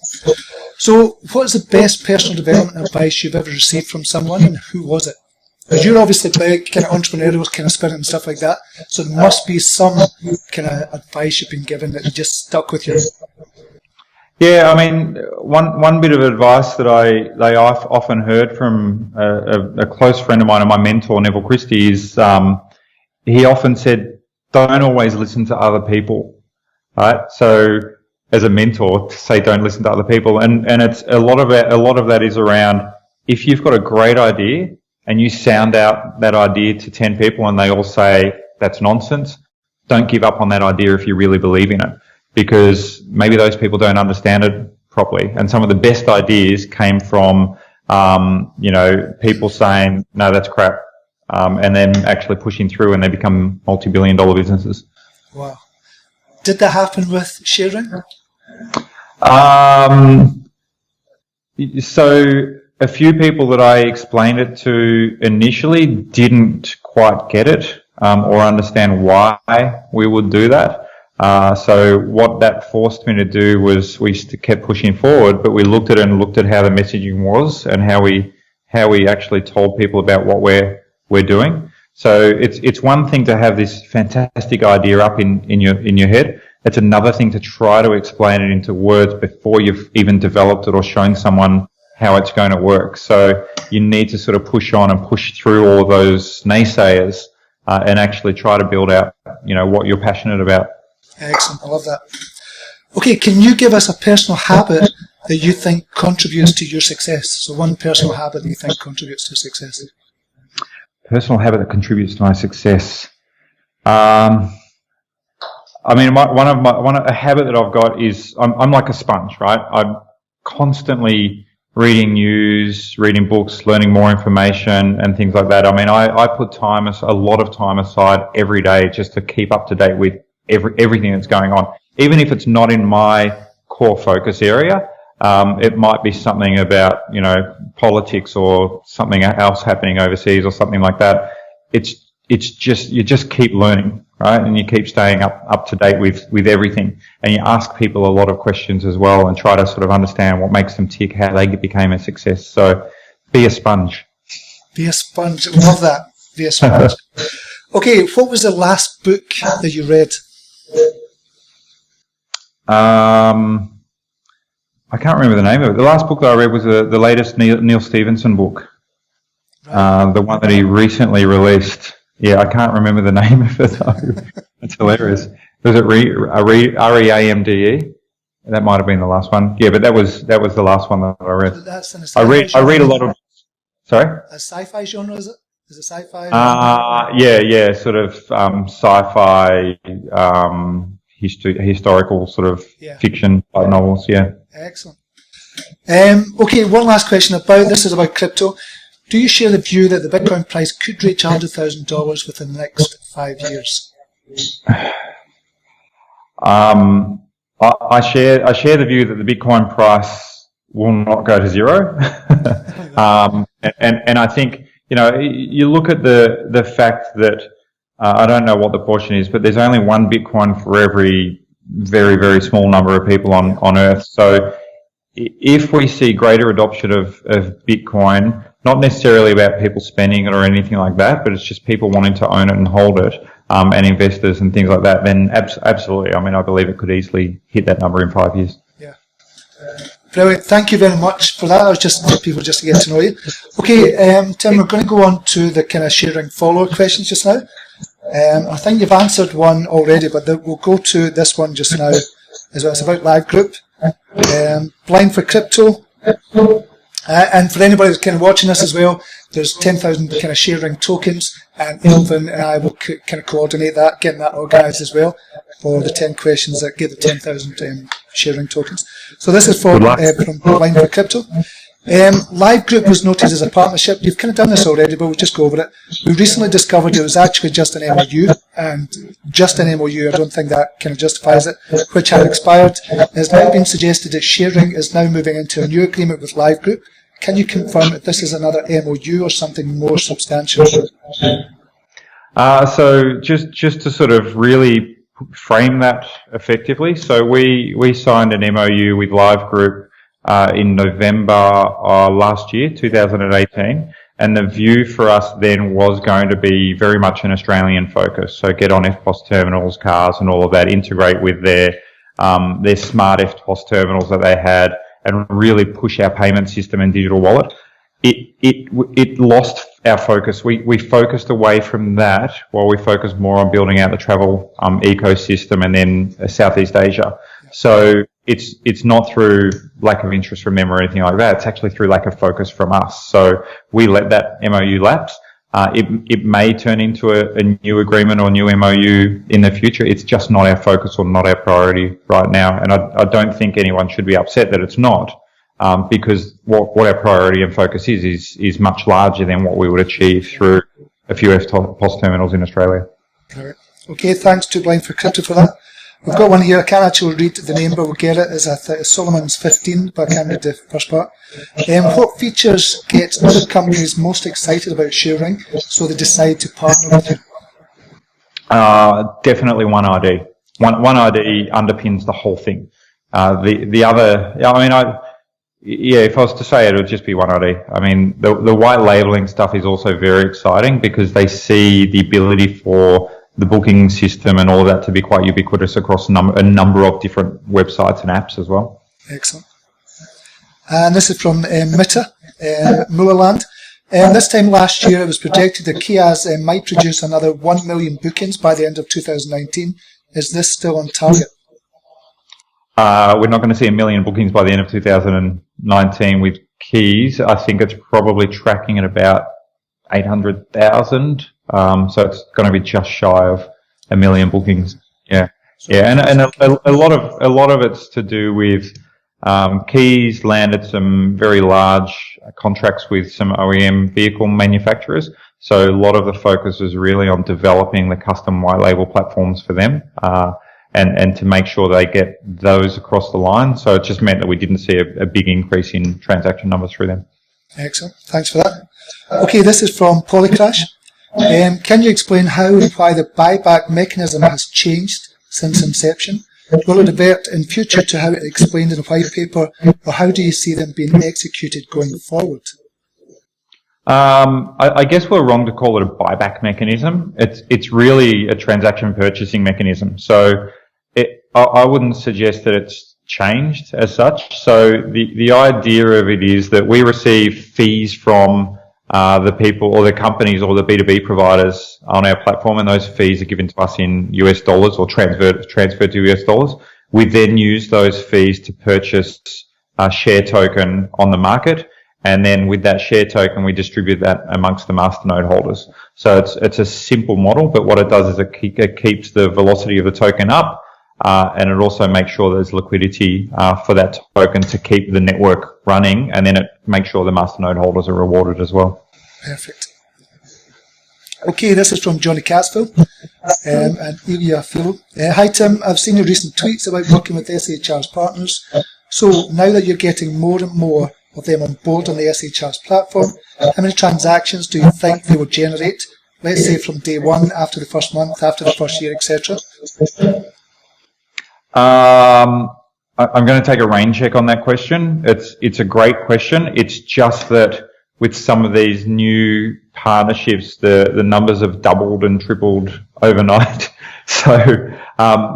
So, what is the best personal development advice you've ever received from someone, and who was it? Because you're obviously big, kind of entrepreneurial kind of spirit and stuff like that, so there must be some kind of advice you've been given that just stuck with you.
Yeah, I mean, one bit of advice that I often heard from a close friend of mine and my mentor, Neville Christie, is he often said, don't always listen to other people, right? So as a mentor, to say don't listen to other people, and it's a lot of that is around, if you've got a great idea and you sound out that idea to 10 people and they all say that's nonsense, don't give up on that idea if you really believe in it, because maybe those people don't understand it properly. And some of the best ideas came from, people saying, no, that's crap, and then actually pushing through, and they become multi-billion-dollar businesses.
Wow. Did that happen with ShareRing?
So a few people that I explained it to initially didn't quite get it or understand why we would do that. So what that forced me to do was we kept pushing forward, but we looked at it and looked at how the messaging was and how we actually told people about what we're doing. So it's one thing to have this fantastic idea up in your head. It's another thing to try to explain it into words before you've even developed it or shown someone how it's going to work. So you need to sort of push on and push through all those naysayers and actually try to build out, what you're passionate about.
Excellent. I love that. Okay, can you give us a personal habit that you think contributes to your success? So one personal habit that you think contributes to success.
Personal habit that contributes to my success. I mean, a habit that I've got is I'm like a sponge, right? I'm constantly reading news, reading books, learning more information and things like that. I mean, I put a lot of time aside every day just to keep up to date with everything that's going on. Even if it's not in my core focus area, it might be something about, politics or something else happening overseas or something like that. It's just, you just keep learning, right? And you keep staying up to date with everything. And you ask people a lot of questions as well and try to sort of understand what makes them tick, how they became a success. So be a sponge. Be a sponge.
Love that. Be a sponge. Okay, what was the last book that you read?
I can't remember the name of it. The last book that I read was the latest Neil Stephenson book, right. The one that he recently released. Yeah, I can't remember the name of it though. It's hilarious. Was it REAMDE? That might have been the last one. Yeah, but that was the last one that I read. I read a lot of. Sorry.
A sci-fi genre, is it? Is it sci-fi?
Yeah, sort of sci-fi, historical sort of fiction type novels. Yeah.
Excellent. Okay, one last question this is about crypto. Do you share the view that the Bitcoin price could reach $100,000 within the next 5 years?
I share the view that the Bitcoin price will not go to zero. And I think you look at the fact that I don't know what the portion is, but there's only one Bitcoin for every very, very small number of people on Earth. So if we see greater adoption of Bitcoin, not necessarily about people spending it or anything like that, but it's just people wanting to own it and hold it, and investors and things like that, then absolutely. I mean, I believe it could easily hit that number in 5 years.
Yeah. Brilliant. Thank you very much for that. I was just for people just to get to know you. Okay, Tim, we're going to go on to the kind of sharing follow questions just now. I think you've answered one already, but we'll go to this one just now as well. It's about Live Group. Blind4crypto. And for anybody that's kind of watching this as well, there's 10,000 kind of ShareRing tokens, and Elvin and I will kind of coordinate that, getting that organised as well for the 10 questions that give the 10,000 ShareRing tokens. So this is from Blind4crypto. Live Group was noted as a partnership. You've kind of done this already, but we'll just go over it. We recently discovered it was actually just an MOU, and just an MOU, I don't think that kind of justifies it, which had expired. It has now been suggested that ShareRing is now moving into a new agreement with Live Group. Can you confirm that this is another MOU or something more substantial?
So just to sort of really frame that effectively, so we signed an MOU with Live Group in November last year, 2018, and the view for us then was going to be very much an Australian focus. So get on EFTPOS terminals, cars, and all of that, integrate with their smart EFTPOS terminals that they had, and really push our payment system and digital wallet. It lost our focus. We focused away from that while we focused more on building out the travel ecosystem and then Southeast Asia. So it's not through lack of interest from them or anything like that. It's actually through lack of focus from us. So we let that MOU lapse. It may turn into a new agreement or new MOU in the future. It's just not our focus or not our priority right now. And I don't think anyone should be upset that it's not, because what our priority and focus is much larger than what we would achieve through a few EFTPOS terminals in Australia.
All right. Okay, thanks to Blind4crypto for that. We've got one here. I can't actually read the name, but we'll get it. It's Solomon's 15, but I can't read the first part. What features get other companies most excited about ShareRing so they decide to partner with you?
Definitely OneID. OneID underpins the whole thing. The other, if I was to say it would just be OneID. I mean, the white labeling stuff is also very exciting because they see the ability for the booking system and all of that to be quite ubiquitous across a number of different websites and apps as well.
Excellent. And this is from Mitta, Moorland. This time last year, it was projected that Kiaz might produce another 1 million bookings by the end of 2019. Is this still on target?
We're not going to see 1 million bookings by the end of 2019 with Keys. I think it's probably tracking at about 800,000. So it's going to be just shy of 1 million bookings. Yeah, and a lot of it's to do with Keys landed some very large contracts with some OEM vehicle manufacturers. So a lot of the focus was really on developing the custom white label platforms for them, and to make sure they get those across the line. So it just meant that we didn't see a big increase in transaction numbers through them.
Excellent. Thanks for that. Okay, this is from PolyCrash. Can you explain how and why the buyback mechanism has changed since inception? Will it revert in future to how it explained in the white paper, or how do you see them being executed going forward?
I guess we're wrong to call it a buyback mechanism. It's really a transaction purchasing mechanism. So I wouldn't suggest that it's changed as such. So the idea of it is that we receive fees from the people or the companies or the B2B providers on our platform, and those fees are given to us in US dollars or transferred to US dollars. We then use those fees to purchase a share token on the market, and then with that share token, we distribute that amongst the masternode holders. So it's a simple model, but what it does is it keeps the velocity of the token up, and it also makes sure there's liquidity for that token to keep the network running, and then it makes sure the masternode holders are rewarded as well.
Perfect. Okay, this is from Johnny Catsville and Ilya Philo. Hi Tim, I've seen your recent tweets about working with SHR's partners. So now that you're getting more and more of them on board on the SHR's platform? How many transactions do you think they will generate, let's say from day one, after the first month, after the first year, etc.?
I'm going to take a rain check on that question. It's a great question. It's just that with some of these new partnerships, the numbers have doubled and tripled overnight. So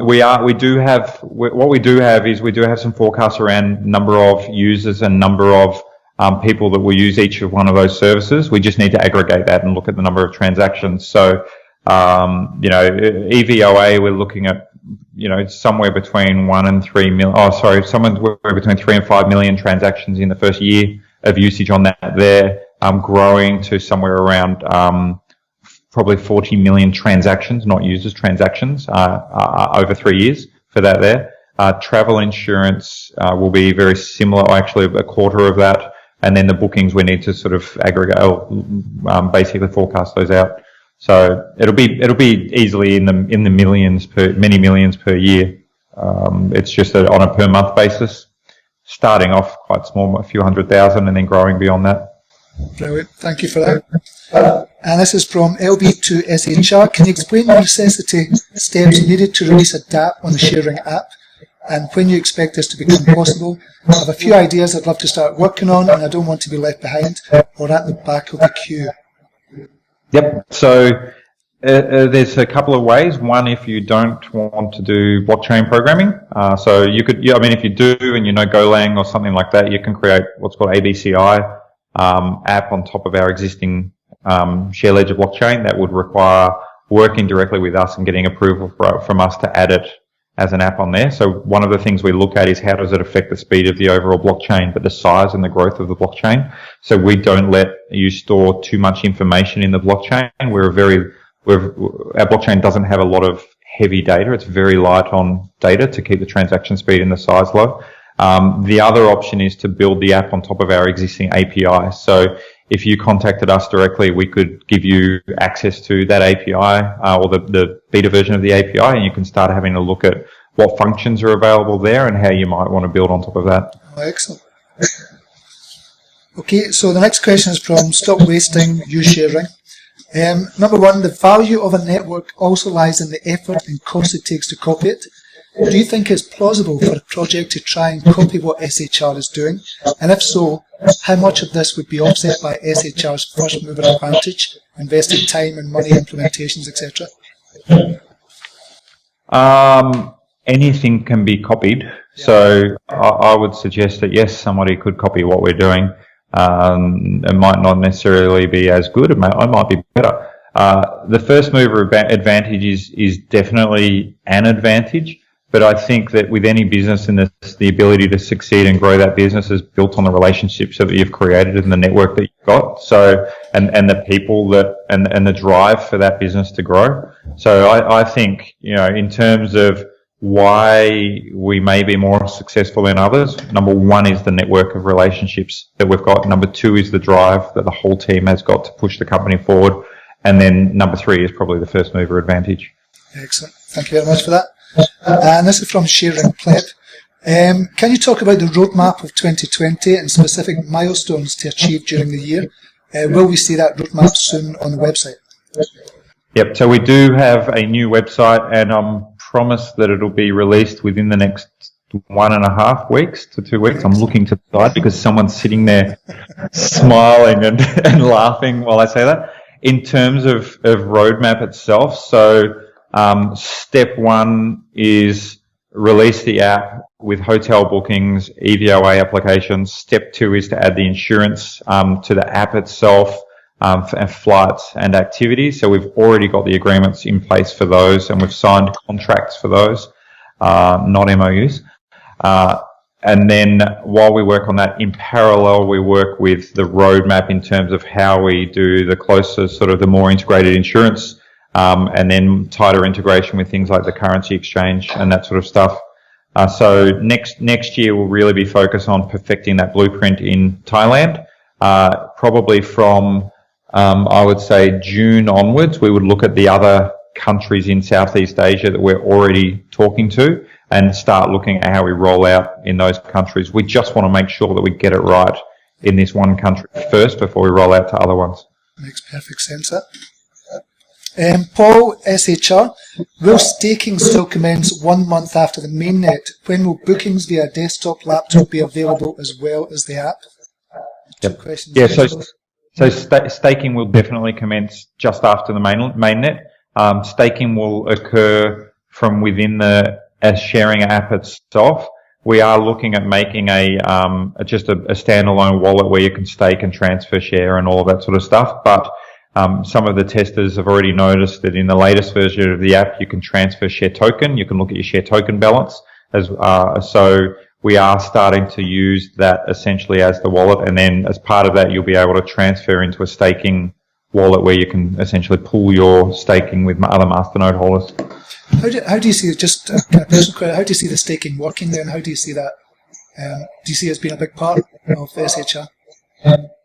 we do have some forecasts around number of users and number of people that will use each of one of those services. We just need to aggregate that and look at the number of transactions. So eVOA, we're looking at somewhere between 1 and 3 million. Somewhere between 3 and 5 million transactions in the first year of usage on that there, growing to somewhere around probably 40 million transactions, not users, transactions, over 3 years for that there. Travel insurance will be very similar, or actually a quarter of that. And then the bookings, we need to sort of aggregate, basically forecast those out. So it'll be easily in the millions many millions per year. It's just on a per month basis, starting off quite small, a few 100,000, and then growing beyond that.
Brilliant. Thank you for that. And this is from Lv2SHR. Can you explain the necessity steps needed to release a Dapp on the ShareRing app, and when you expect this to become possible? I have a few ideas I'd love to start working on, and I don't want to be left behind or at the back of the queue.
Yep. So there's a couple of ways. One, if you don't want to do blockchain programming, so you could, if you do and you know Golang or something like that, you can create what's called ABCI app on top of our existing share ledger blockchain. That would require working directly with us and getting approval from us to add it as an app on there. So one of the things we look at is how does it affect the speed of the overall blockchain, but the size and the growth of the blockchain. So we don't let you store too much information in the blockchain. Our blockchain doesn't have a lot of heavy data. It's very light on data to keep the transaction speed and the size low. The other option is to build the app on top of our existing API. So if you contacted us directly, we could give you access to that API or the beta version of the API, and you can start having a look at what functions are available there and how you might want to build on top of that.
Oh, excellent. Okay, so the next question is from Stop Wasting, Use ShareRing. Number one, the value of a network also lies in the effort and cost it takes to copy it. Do you think it's plausible for a project to try and copy what SHR is doing? And if so, how much of this would be offset by SHR's first mover advantage, invested time and money, implementations, etc.?
Anything can be copied. Yeah. So I would suggest that yes, somebody could copy what we're doing. It might not necessarily be as good. It might be better. The first mover advantage is definitely an advantage. But I think that with any business in this, the ability to succeed and grow that business is built on the relationships that you've created and the network that you've got. So, and the people and the drive for that business to grow. So I think, in terms of why we may be more successful than others, number one is the network of relationships that we've got. Number two is the drive that the whole team has got to push the company forward. And then number three is probably the first mover advantage.
Excellent. Thank you very much for that. And this is from ShareRing Pleb. Can you talk about the roadmap of 2020 and specific milestones to achieve during the year? Will we see that roadmap soon on the website?
Yep, so we do have a new website, and I'm promised that it'll be released within the next 1.5 weeks to 2 weeks. I'm looking to the side because someone's sitting there smiling and laughing while I say that. In terms of roadmap itself, so step one is release the app with hotel bookings, eVOA applications. Step two is to add the insurance to the app itself, and flights and activities. So we've already got the agreements in place for those, and we've signed contracts for those, not MOUs. And then while we work on that, in parallel, we work with the roadmap in terms of how we do the closer, sort of the more integrated insurance, and then tighter integration with things like the currency exchange and that sort of stuff. So next year we'll really be focused on perfecting that blueprint in Thailand. Probably from, I would say June onwards, we would look at the other countries in Southeast Asia that we're already talking to and start looking at how we roll out in those countries. We just want to make sure that we get it right in this one country first before we roll out to other ones.
Makes perfect sense, that. Paul, SHR, will staking still commence 1 month after the mainnet? When will bookings via desktop laptop be available as well as the app?
Yep. Yeah, so staking will definitely commence just after the mainnet. Staking will occur from within the sharing app itself. We are looking at making just a standalone wallet where you can stake and transfer share and all of that sort of stuff. But some of the testers have already noticed that in the latest version of the app, you can transfer share token. You can look at your share token balance. So we are starting to use that essentially as the wallet. And then as part of that, you'll be able to transfer into a staking wallet where you can essentially pool your staking with other masternode holders.
How do you see it, just kind of personal credit, how do you see the staking working there, and how do you see that? Do you see it as being a big part of SHR?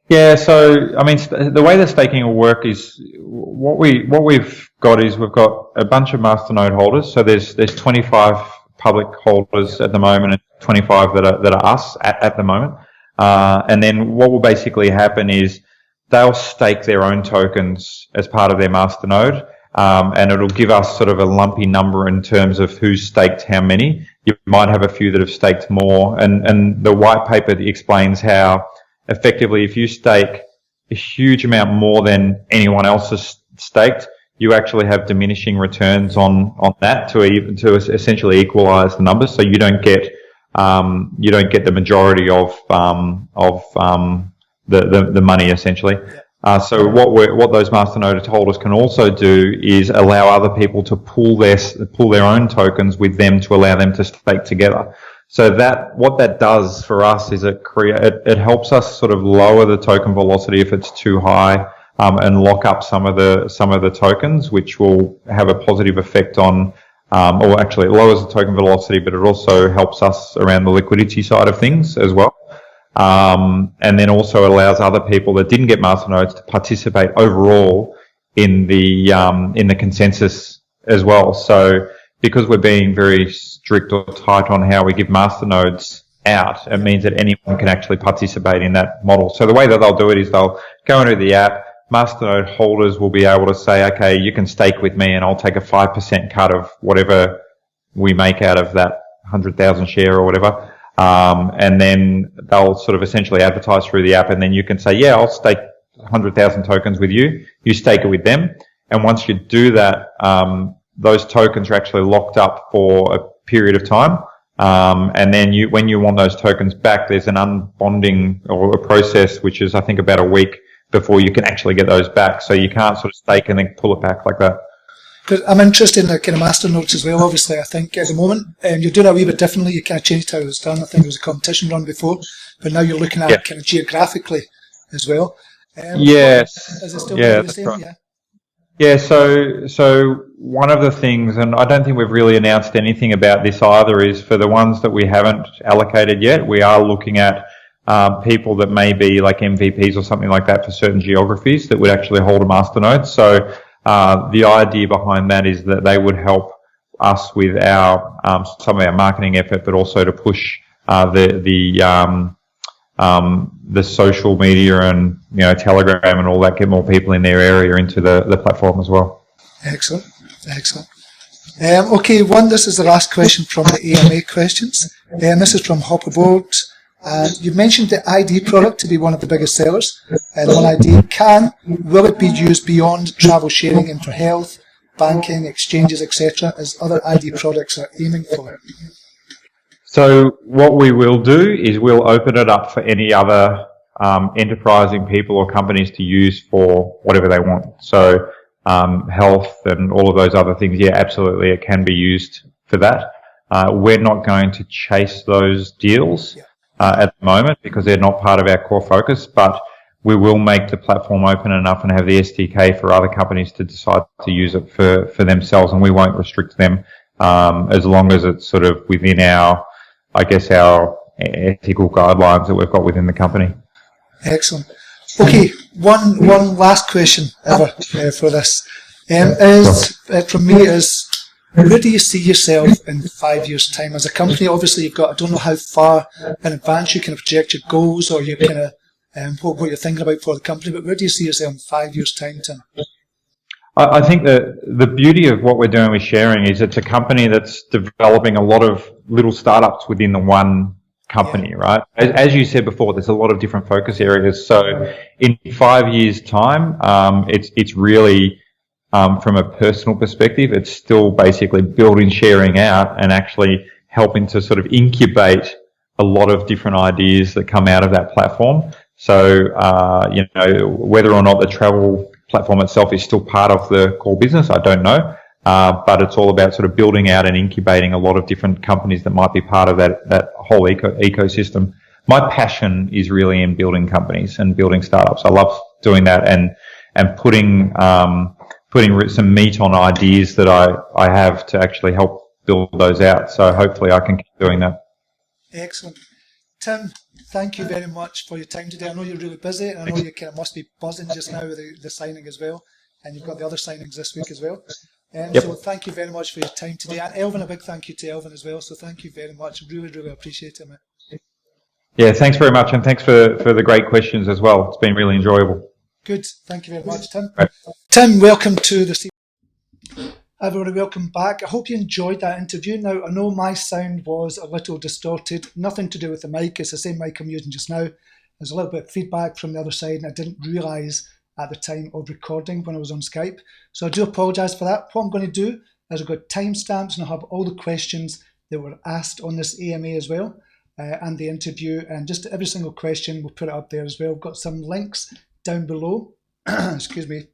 Yeah, so I mean, the way the staking will work is what we've got a bunch of masternode holders. So there's 25 public holders at the moment and 25 that are us at the moment. And then what will basically happen is they'll stake their own tokens as part of their masternode. And it'll give us sort of a lumpy number in terms of who's staked how many. You might have a few that have staked more, and the white paper explains how effectively if you stake a huge amount more than anyone else has staked, you actually have diminishing returns on that to essentially equalize the numbers. So you don't get the majority of the money essentially. So what those masternode holders can also do is allow other people to pool their own tokens with them to allow them to stake together. So what that does for us is it helps us sort of lower the token velocity if it's too high, and lock up some of the tokens, which will have a positive effect on, or actually it lowers the token velocity, but it also helps us around the liquidity side of things as well. And then also allows other people that didn't get masternodes to participate overall in the consensus as well. So because we're being very strict or tight on how we give masternodes out, it means that anyone can actually participate in that model. So the way that they'll do it is they'll go into the app. Masternode holders will be able to say, okay, you can stake with me and I'll take a 5% cut of whatever we make out of that 100,000 share or whatever. And then they'll sort of essentially advertise through the app, and then you can say, yeah, I'll stake 100,000 tokens with you. You stake it with them. And once you do that, those tokens are actually locked up for a period of time. And then when you want those tokens back, there's an unbonding or a process, which is, I think, about a week before you can actually get those back. So you can't sort of stake and then pull it back like that.
Because I'm interested in the kind of masternodes as well, obviously. I think at the moment you're doing it a wee bit differently. You kind of changed how it was done. I think it was a competition run before, but now you're looking at it kind of geographically as well.
Yes.
Is it still the same?
Right. Yeah, so one of the things, and I don't think we've really announced anything about this either, is for the ones that we haven't allocated yet, we are looking at people that may be like MVPs or something like that for certain geographies that would actually hold a masternode. So the idea behind that is that they would help us with our some of our marketing effort, but also to push the social media and Telegram and all that, get more people in their area into the platform as well. Excellent.
Okay, this is the last question from the AMA questions. This is from Hopperboard. You've mentioned the ID product to be one of the biggest sellers, and OneID will it be used beyond travel sharing and for health, banking, exchanges, etc., as other ID products are aiming for?
So what we will do is we'll open it up for any other enterprising people or companies to use for whatever they want. So health and all of those other things, yeah, absolutely, it can be used for that. We're not going to chase those deals at the moment because they're not part of our core focus, but we will make the platform open enough and have the SDK for other companies to decide to use it for themselves, and we won't restrict them as long as it's sort of within our ethical guidelines that we've got within the company.
Excellent. Okay, one last question ever for this from me is, where do you see yourself in 5 years' time as a company? Obviously, I don't know how far in advance you kind of project your goals or your kind of what you're thinking about for the company, but where do you see yourself in 5 years' time, Tim?
I think that the beauty of what we're doing with ShareRing is it's a company that's developing a lot of little startups within the one company, right? As you said before, there's a lot of different focus areas. So in 5 years' time, it's really, from a personal perspective, it's still basically building ShareRing out and actually helping to sort of incubate a lot of different ideas that come out of that platform. So, whether or not the travel platform itself is still part of the core business, I don't know. But it's all about sort of building out and incubating a lot of different companies that might be part of that whole ecosystem. My passion is really in building companies and building startups. I love doing that and putting some meat on ideas that I have to actually help build those out. So hopefully I can keep doing that.
Excellent. Tim, thank you very much for your time today. I know you're really busy, and I know you kind of must be buzzing just now with the signing as well, and you've got the other signings this week as well. So thank you very much for your time today. And Elvin, a big thank you to Elvin as well. So thank you very much. Really, really appreciate it, mate. Yeah,
thanks very much, and thanks for the great questions as well. It's been really enjoyable.
Good. Thank you very much, Tim. Right. Tim, welcome to the Everybody, welcome back. I hope you enjoyed that interview. Now, I know my sound was a little distorted. Nothing to do with the mic. It's the same mic I'm using just now. There's a little bit of feedback from the other side, and I didn't realise at the time of recording when I was on Skype. So I do apologise for that. What I'm going to do is I've got timestamps, and I'll have all the questions that were asked on this AMA as well, and the interview, and just every single question, we'll put it up there as well. We've got some links down below. Excuse me.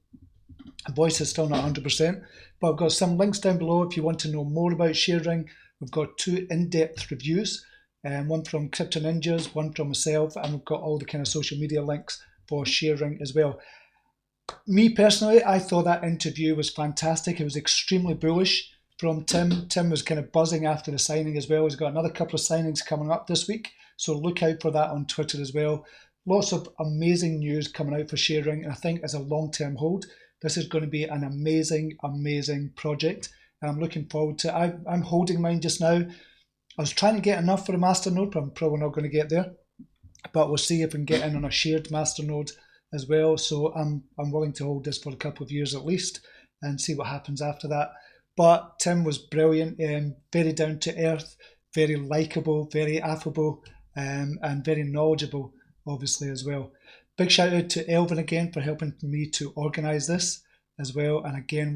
The voice is still not 100%, but I've got some links down below if you want to know more about ShareRing. We've got 2 in-depth reviews, one from Crypto Ninjas, one from myself, and we've got all the kind of social media links for ShareRing as well. Me personally, I thought that interview was fantastic. It was extremely bullish from Tim. Tim was kind of buzzing after the signing as well. He's got another couple of signings coming up this week, so look out for that on Twitter as well. Lots of amazing news coming out for ShareRing, and I think as a long-term hold, this is going to be an amazing, amazing project. And I'm looking forward to it. I'm holding mine just now. I was trying to get enough for a masternode, but I'm probably not going to get there. But we'll see if we can get in on a shared masternode as well. So I'm willing to hold this for a couple of years at least and see what happens after that. But Tim was brilliant, very down to earth, very likable, very affable, and very knowledgeable, obviously, as well. Big shout out to Elvin again for helping me to organise this as well. And again,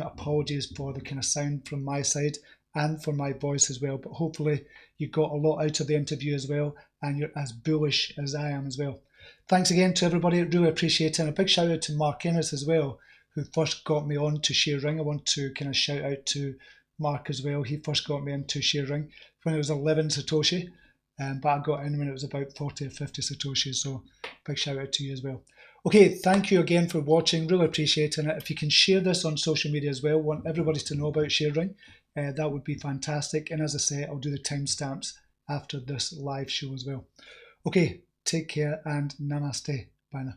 apologies for the kind of sound from my side and for my voice as well. But hopefully you got a lot out of the interview as well, and you're as bullish as I am as well. Thanks again to everybody. Really appreciate it. And a big shout out to Mark Ennis as well, who first got me on to ShareRing. I want to kind of shout out to Mark as well. He first got me into ShareRing when it was 11 Satoshi. But I got in when it was about 40 or 50 Satoshis, so big shout out to you as well. Okay, thank you again for watching, really appreciating it. If you can share this on social media as well, want everybody to know about ShareRing, that would be fantastic. And as I say, I'll do the timestamps after this live show as well. Okay, take care and namaste. Bye now.